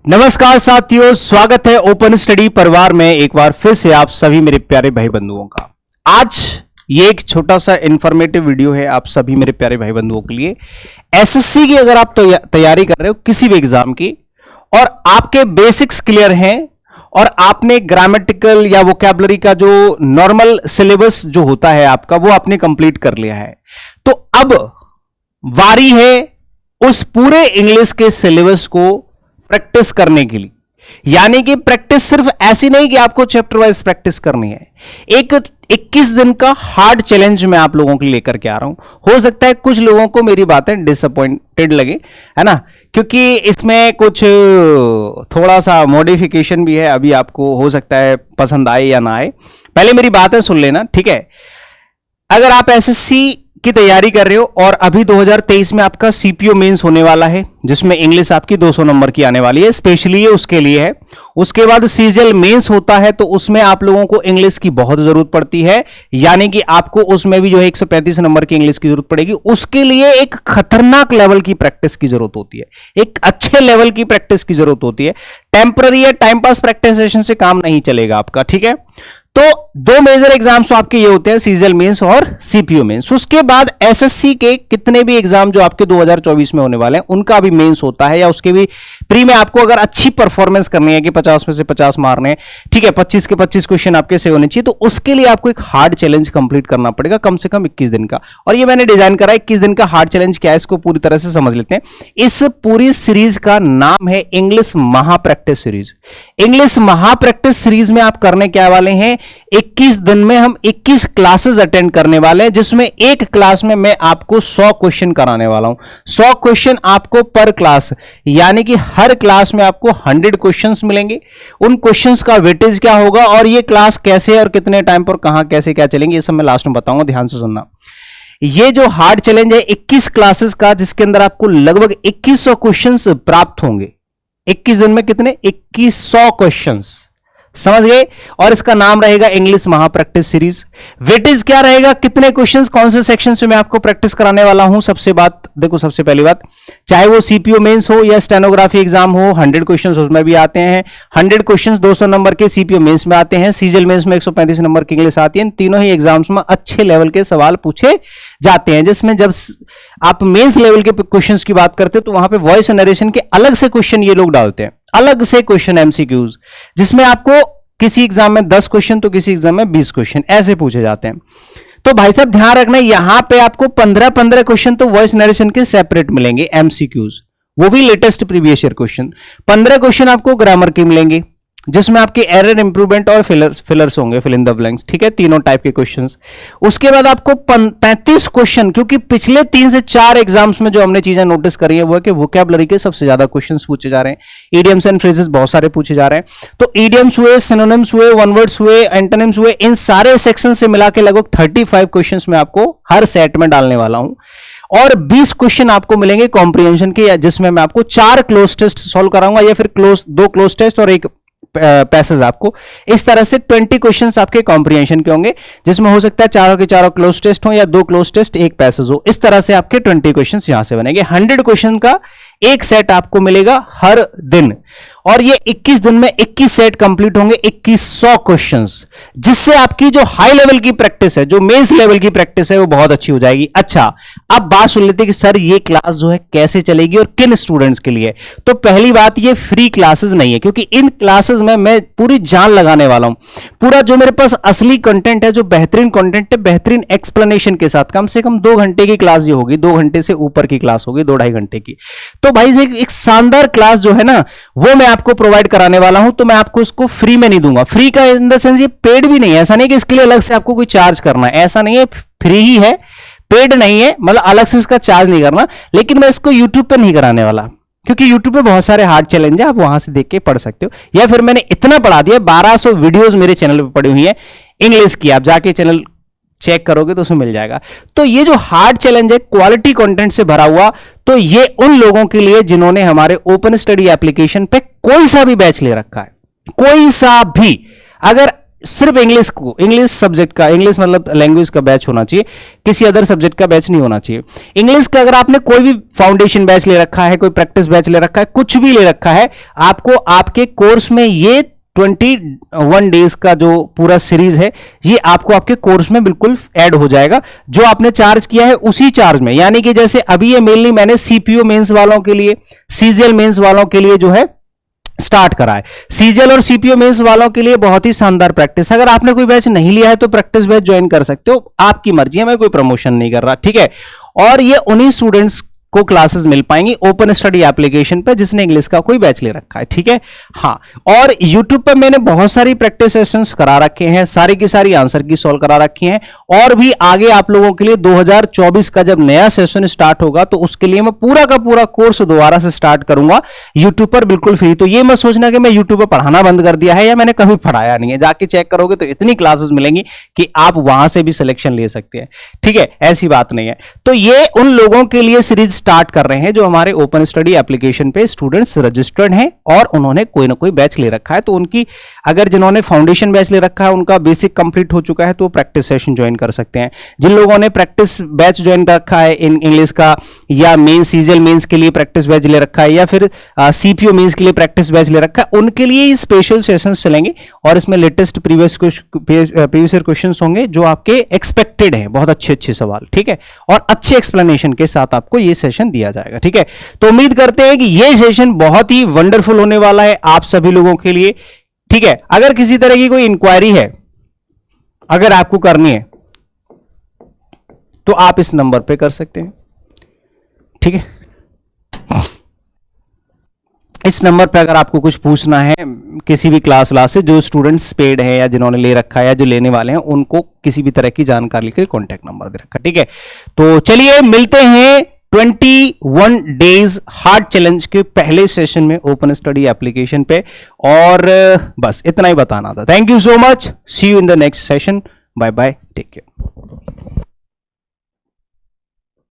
नमस्कार साथियों, स्वागत है ओपन स्टडी परिवार में एक बार फिर से आप सभी मेरे प्यारे भाई बंधुओं का। आज ये एक छोटा सा इंफॉर्मेटिव वीडियो है आप सभी मेरे प्यारे भाई बंधुओं के लिए। एसएससी की अगर आप तैयारी कर रहे हो किसी भी एग्जाम की और आपके बेसिक्स क्लियर हैं और आपने ग्रामेटिकल या वोकैबुलरी का जो नॉर्मल सिलेबस जो होता है आपका वो आपने कंप्लीट कर लिया है, तो अब वारी है उस पूरे इंग्लिश के सिलेबस को प्रैक्टिस करने के लिए। यानी कि प्रैक्टिस सिर्फ ऐसी नहीं कि आपको चैप्टर वाइज प्रैक्टिस करनी है, एक 21 दिन का हार्ड चैलेंज मैं आप लोगों के लिए लेकर के आ रहा हूं। हो सकता है कुछ लोगों को मेरी बातें डिसअपॉइंटेड लगे, है ना, क्योंकि इसमें कुछ थोड़ा सा मॉडिफिकेशन भी है। अभी आपको हो सकता है पसंद आए या ना आए, पहले मेरी बातें सुन लेना, ठीक है। अगर आप एसएससी की तैयारी कर रहे हो और अभी 2023 में आपका सीपीओ मेंस होने वाला है जिसमें इंग्लिश आपकी 200 नंबर की आने वाली है, स्पेशली ये उसके लिए है। उसके बाद सीजीएल मेंस होता है तो उसमें आप लोगों को इंग्लिश की बहुत जरूरत पड़ती है, यानी कि आपको उसमें भी जो है 135 नंबर की इंग्लिश की जरूरत पड़ेगी। उसके लिए एक खतरनाक लेवल की प्रैक्टिस की जरूरत होती है, एक अच्छे लेवल की प्रैक्टिस की जरूरत होती है। टेम्पररी या टाइम पास प्रैक्टिस सेशन से काम नहीं चलेगा आपका, ठीक है। तो दो मेजर एग्जाम्स आपके ये होते हैं, सीजीएल मेंस और सीपीओ मेंस। उसके बाद एसएससी के कितने भी एग्जाम जो आपके 2024 में होने वाले हैं उनका भी मेंस होता है, या उसके भी प्री में आपको अगर अच्छी परफॉर्मेंस करनी है कि 50 में से 50 मारने हैं, ठीक है, 25 के 25 क्वेश्चन आपके से होने चाहिए, तो उसके लिए आपको एक हार्ड चैलेंज कंप्लीट करना पड़ेगा, कम से कम 21 दिन का। और ये मैंने डिजाइन करा 21 दिन का हार्ड चैलेंज क्या है, इसको पूरी तरह से समझ लेते हैं। इस पूरी सीरीज का नाम है इंग्लिश महा प्रैक्टिस सीरीज। इंग्लिश महा प्रैक्टिस सीरीज में आप करने क्या वाले हैं, 21 दिन में हम 21 क्लासेस अटेंड करने वाले हैं, जिसमें एक क्लास में मैं आपको 100 क्वेश्चन कराने वाला हूं। 100 क्वेश्चन आपको पर क्लास, यानी कि हर क्लास में आपको 100 क्वेश्चंस मिलेंगे। उन क्वेश्चंस का वेटेज क्या होगा और ये क्लास कैसे और कितने टाइम पर कहां कैसे क्या चलेंगे, ये सब मैं लास्ट में बताऊंगा, ध्यान से सुनना। ये जो हार्ड चैलेंज है 21 क्लासेस का, जिसके अंदर आपको लगभग 2100 क्वेश्चंस प्राप्त होंगे। 21 दिन में कितने, 2100 क्वेश्चंस, समझ गए। और इसका नाम रहेगा इंग्लिश महा प्रैक्टिस सीरीज। वेटेज क्या रहेगा, कितने क्वेश्चंस कौन से सेक्शन से मैं आपको प्रैक्टिस कराने वाला हूं। सबसे पहली बात, चाहे वो सीपीओ मेंस हो या स्टेनोग्राफी एग्जाम हो, 100 क्वेश्चंस उसमें भी आते हैं। 100 क्वेश्चंस 200 नंबर के सीपीओ मेंस में आते हैं। सीजीएल मेंस में 135 नंबर की इंग्लिश आती है। इन तीनों ही एग्जाम्स में अच्छे लेवल के सवाल पूछे जाते हैं, जिसमें जब आप मेंस लेवल के क्वेश्चंस की बात करते हो तो वहां पे वॉइस नरेशन के अलग से क्वेश्चन ये लोग डालते हैं, अलग से क्वेश्चन एमसीक्यूज, जिसमें आपको किसी एग्जाम में 10 क्वेश्चन तो किसी एग्जाम में 20 क्वेश्चन ऐसे पूछे जाते हैं। तो भाई साहब ध्यान रखना, यहां पे आपको 15-15 क्वेश्चन तो वॉइस नरेशन के सेपरेट मिलेंगे, एमसीक्यूज, वो भी latest previous year question. 15 question आपको ग्रामर के मिलेंगे, जिसमें आपके एरर इंप्रूवमेंट और फिलर्स होंगे, फिल इन द ब्लैंक्स, ठीक है, तीनों टाइप के क्वेश्चंस। उसके बाद आपको 35 क्वेश्चन, क्योंकि पिछले 3 से 4 एग्जाम्स में जो हमने चीजें नोटिस करी है वो है कि वोकैबुलरी के सबसे ज्यादा क्वेश्चंस पूछे जा रहे हैं, इडियम्स एंड फ्रेजेस बहुत सारे पूछे जा रहे हैं। तो इडियम्स हुए, सिनोनिम्स हुए, वन वर्ड्स हुए, एंटोनिम्स हुए, इन सारे सेक्शन से मिला के लगभग 35 क्वेश्चन मैं आपको हर सेट में डालने वाला हूं। और 20 क्वेश्चन आपको मिलेंगे कॉम्प्रिहेंशन के, जिसमें मैं आपको 4 क्लोज टेस्ट सॉल्व कराऊंगा, या फिर 2 क्लोज टेस्ट और एक पैसेज आपको। इस तरह से 20 क्वेश्चंस आपके कॉम्प्रिहेंशन के होंगे, जिसमें हो सकता है चारों के चारों क्लोज टेस्ट हो या 2 क्लोज टेस्ट एक पैसेज हो। इस तरह से आपके 20 क्वेश्चंस यहां से बनेंगे। 100 क्वेश्चन का एक सेट आपको मिलेगा हर दिन, और ये 21 दिन में 21 सेट कंप्लीट होंगे, 2100 क्वेश्चंस, जिससे आपकी जो हाई लेवल की प्रैक्टिस है, जो मेंस लेवल की प्रैक्टिस है, वो बहुत अच्छी हो जाएगी। अच्छा, अब बात सुन लेते हैं कि सर ये क्लास जो है कैसे चलेगी और किन स्टूडेंट्स के लिए। तो पहली बात, ये फ्री क्लासेस नहीं है, क्योंकि इन क्लासेस में मैं पूरी जान लगाने वाला हूं। पूरा जो मेरे पास असली कंटेंट है, जो बेहतरीन कंटेंट है, बेहतरीन एक्सप्लेनेशन के साथ, कम से कम 2 घंटे की क्लास ये होगी, 2 घंटे से ऊपर की क्लास होगी, 2-2.5 घंटे की। तो भाई एक शानदार क्लास जो है ना, वो मैं आपको प्रोवाइड कराने वाला हूं। तो मैं आपको इसको फ्री में नहीं दूंगा। फ्री का इन द सेंस ये पेड भी नहीं है, ऐसा नहीं कि इसके लिए अलग से आपको कोई चार्ज करना है, ऐसा नहीं है, फ्री ही है, पेड नहीं है, मतलब अलग से इसका चार्ज नहीं करना। लेकिन मैं इसको यूट्यूब पे नहीं कराने वाला, क्योंकि यूट्यूब पे बहुत सारे हार्ड चैलेंज है, आप वहां से देख के पढ़ सकते हो। या फिर मैंने इतना पढ़ा दिया, 1200 वीडियोस मेरे चैनल पे पड़ी हुई है इंग्लिश की, आप जाके चैनल चेक करोगे तो उसमें मिल जाएगा। तो ये जो हार्ड चैलेंज है क्वालिटी कंटेंट से भरा हुआ, तो ये उन लोगों के लिए जिन्होंने हमारे ओपन स्टडी एप्लीकेशन पे कोई सा भी बैच ले रखा है, कोई सा भी। अगर सिर्फ इंग्लिश को, इंग्लिश सब्जेक्ट का, इंग्लिश मतलब लैंग्वेज का बैच होना चाहिए, किसी अदर सब्जेक्ट का बैच नहीं होना चाहिए। इंग्लिश का अगर आपने कोई भी फाउंडेशन बैच ले रखा है, कोई प्रैक्टिस बैच ले रखा है, कुछ भी ले रखा है, आपको आपके कोर्स में ये 21 डेज का जो पूरा सीरीज है ये आपको आपके कोर्स में बिल्कुल ऐड हो जाएगा, जो आपने चार्ज किया है उसी चार्ज में। यानी कि जैसे अभी ये मेनली मैंने सीपीओ मेंस वालों के लिए, सीजीएल मेंस वालों के लिए जो है स्टार्ट करा है। सीजीएल और सीपीओ मेंस वालों के लिए बहुत ही शानदार प्रैक्टिस। अगर आपने कोई बैच नहीं लिया है तो प्रैक्टिस बैच ज्वाइन कर सकते हो, आपकी मर्जी है, मैं कोई प्रमोशन नहीं कर रहा, ठीक है। और ये उन्हीं स्टूडेंट्स को क्लासेस मिल पाएंगी ओपन स्टडी एप्लीकेशन पर जिसने इंग्लिश का कोई बैच ले रखा है, ठीक है। हाँ, और YouTube पर मैंने बहुत सारी प्रैक्टिस सेशंस करा रखे हैं, सारी की सारी आंसर की सॉल्व करा रखी हैं, और भी आगे आप लोगों के लिए 2024 का जब नया सेशन स्टार्ट होगा तो उसके लिए मैं पूरा का पूरा कोर्स दोबारा से स्टार्ट करूंगा YouTube पर बिल्कुल फ्री। तो ये मत सोचना कि मैं YouTube पर पढ़ाना बंद कर दिया है या मैंने कभी पढ़ाया नहीं है, जाके चेक करोगे तो इतनी क्लासेस मिलेंगी कि आप वहां से भी सिलेक्शन ले सकते हैं, ठीक है, ऐसी बात नहीं है। तो ये उन लोगों के लिए सीरीज स्टार्ट कर रहे हैं जो हमारे ओपन स्टडी एप्लीकेशन पे स्टूडेंट्स रजिस्टर्ड हैं और उन्होंने कोई ना कोई बैच ले रखा है। तो उनकी, अगर जिन्होंने फाउंडेशन बैच ले रखा है उनका बेसिक कंप्लीट हो चुका है तो प्रैक्टिस सेशन ज्वाइन कर सकते हैं। जिन लोगों ने प्रैक्टिस बैच ज्वाइन कर रखा है इन इंग्लिश का, या मेंस सीजीएल मेंस के लिए प्रैक्टिस बैच ले रखा है, या फिर सीपीओ मेंस के लिए प्रैक्टिस बैच ले रखा है, उनके लिए स्पेशल सेशंस चलेंगे और इसमें लेटेस्ट प्रीवियस ईयर क्वेश्चंस होंगे जो आपके एक्सपेक्टेड हैं, बहुत अच्छे अच्छे सवाल, ठीक है, और अच्छे एक्सप्लेनेशन के साथ आपको ये सेशन दिया जाएगा, ठीक है। तो उम्मीद करते हैं कि ये सेशन बहुत ही वंडरफुल होने वाला है आप सभी लोगों के लिए, ठीक है। अगर किसी तरह की कोई इंक्वायरी है, अगर आपको करनी है तो आप इस नंबर पे कर सकते हैं, ठीक है। इस नंबर पे अगर आपको कुछ पूछना है किसी भी क्लास से, जो स्टूडेंट्स पेड है या जिन्होंने ले रखा है या जो लेने वाले हैं, उनको किसी भी तरह की जानकारी के लिए कॉन्टैक्ट नंबर दे रखा है, ठीक है। तो चलिए मिलते हैं 21 डेज हार्ड चैलेंज के पहले सेशन में ओपन स्टडी एप्लीकेशन पे, और बस इतना ही बताना था। Thank you so much, see you in the next session, bye bye, take care.